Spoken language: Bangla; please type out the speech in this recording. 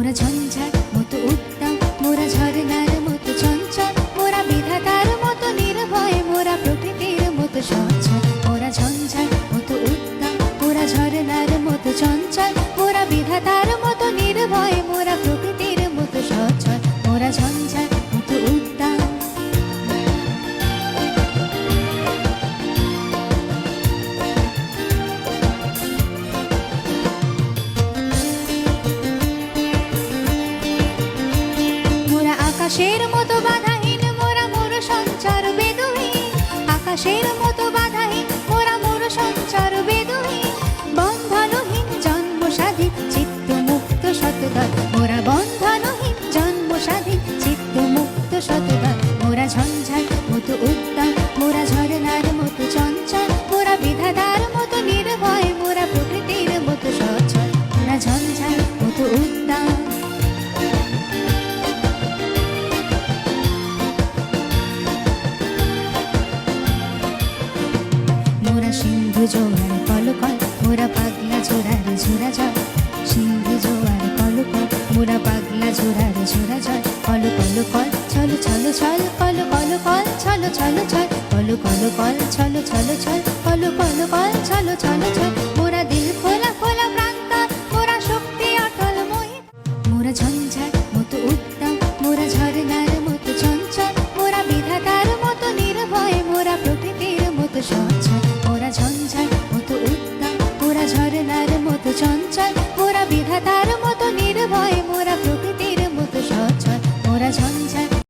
মোরা ঝঞ্ঝার মতো উত্তম, মোরা ঝরনার মতো চঞ্চল, মোরা বিধাতার মতো নির্ভয়, মোরা প্রকৃতির মতো সচ্ছল। মোরা ঝঞ্ঝার মতো উত্তম, মোরা ঝরনার মতো চঞ্চল, মোরা বিধাতার মতো নির্ভয়, মোরা প্রকৃতির মতো সচ্ছল। মোরা ঝঞ্ঝার মতো উত্তম। আকাশের মতো বাধাহীন, মোরা মোর সঞ্চার বেদুহীন। আকাশের মতো বাধাহীন, মোরা মোর সঞ্চার বেদুহীন। বন্ধনহীন জন্ম স্বাধীন, চিত্ত মুক্ত শতদল। মোরা বন্ধনহীন জন্ম স্বাধীন, চিত্ত মুক্ত শতদল। মোরা ঝঞ্ঝার মতো উত্তম, মোরা ঝরনার মতো চঞ্চল, মোরা বিধাতার মতো নির্ভয়, মোরা প্রকৃতির মতো সচ্ছল। মোরা ঝঞ্ঝার মতো উত্তম। সিন্ধু জোয়ার কলকল, মোরা পাগলা ঝোড়ার ঝোড়া জল। সিন্ধু জোয়ার কলকল, মোরা পাগলা ঝোড়ার ঝোড়া জল। কল কল কল ছল ছল ছল, কল কল কল ছল ছল ছল, কল কল কল ছল ছল ছল, কল কল কল ছল ছল ছল। মোরা দিল খোলা খোলা প্রান্ত, মোরা শক্তি অটল মোহিত। মোরা ঝঞ্ঝার মতো উত্তম, মোরা ঝরনার মতো চঞ্চল, মোরা বিধাতার মতো নির্ভয়, মোরা প্রকৃতির মতো সচ্ছল।